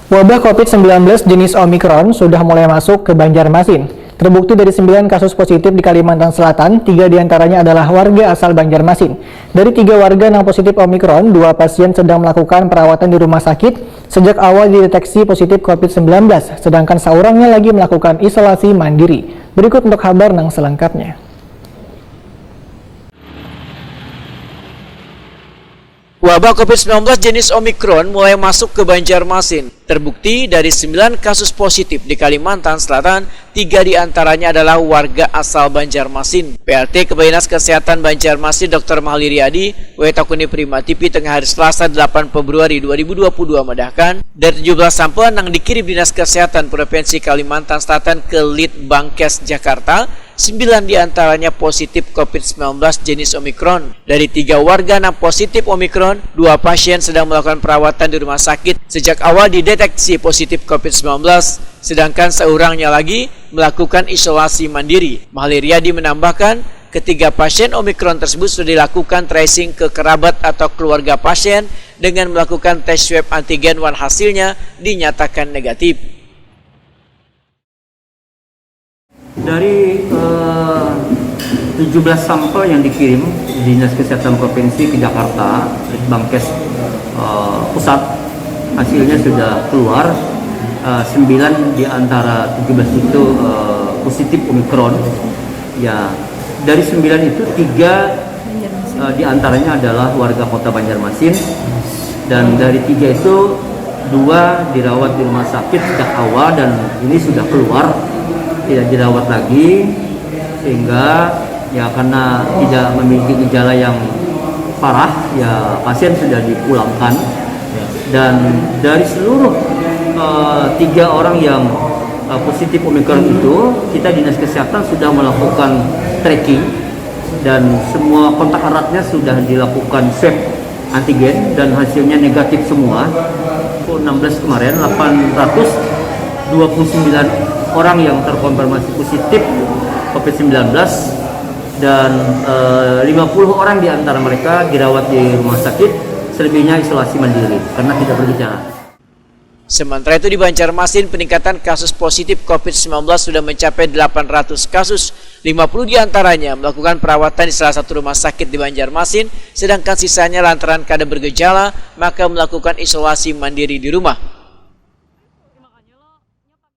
Wabah COVID-19 jenis Omikron sudah mulai masuk ke Banjarmasin. Terbukti dari 9 kasus positif di Kalimantan Selatan, 3 diantaranya adalah warga asal Banjarmasin. Dari 3 warga yang positif Omikron, 2 pasien sedang melakukan perawatan di rumah sakit sejak awal dideteksi positif COVID-19, sedangkan seorangnya lagi melakukan isolasi mandiri. Berikut untuk kabar yang selengkapnya. Wabah COVID-19 jenis Omikron mulai masuk ke Banjarmasin. Terbukti dari 9 kasus positif di Kalimantan Selatan, 3 diantaranya adalah warga asal Banjarmasin. PLT Kepala Dinas Kesehatan Banjarmasin Dr. Mahli Riyadi, Wetakuni Prima TV tengah hari Selasa 8 Februari 2022 medahkan, dari 17 sampel yang dikirim Dinas Kesehatan Provinsi Kalimantan Selatan ke Litbangkes Jakarta, 9 diantaranya positif COVID-19 jenis Omikron. Dari 3 warga yang positif Omikron, 2 pasien sedang melakukan perawatan di rumah sakit sejak awal dideteksi positif COVID-19, sedangkan seorangnya lagi melakukan isolasi mandiri. Mahli Riyadi menambahkan, ketiga pasien Omikron tersebut sudah dilakukan tracing ke kerabat atau keluarga pasien dengan melakukan tes swab antigen dan hasilnya dinyatakan negatif. Dari 17 sampel yang dikirim Dinas Kesehatan Provinsi ke Jakarta, Litbangkes Pusat, hasilnya sudah keluar. 9 di antara 17 itu positif Omikron. Ya, dari 9 itu 3 di antaranya adalah warga kota Banjarmasin, dan dari 3 itu 2 dirawat di rumah sakit sejak awal dan ini sudah keluar, tidak dirawat lagi, sehingga ya karena tidak memiliki gejala yang parah, ya pasien sudah dipulangkan. Dan dari seluruh 3 orang yang positif Omikron itu, kita Dinas Kesehatan sudah melakukan tracking dan semua kontak eratnya sudah dilakukan swab antigen dan hasilnya negatif semua. 16 kemarin 829 orang yang terkonfirmasi positif COVID-19 dan 50 orang di antara mereka dirawat di rumah sakit, selebihnya isolasi mandiri karena tidak bergejala. Sementara itu di Banjarmasin, peningkatan kasus positif COVID-19 sudah mencapai 800 kasus. 50 diantaranya melakukan perawatan di salah satu rumah sakit di Banjarmasin, sedangkan sisanya lantaran kadang bergejala, maka melakukan isolasi mandiri di rumah.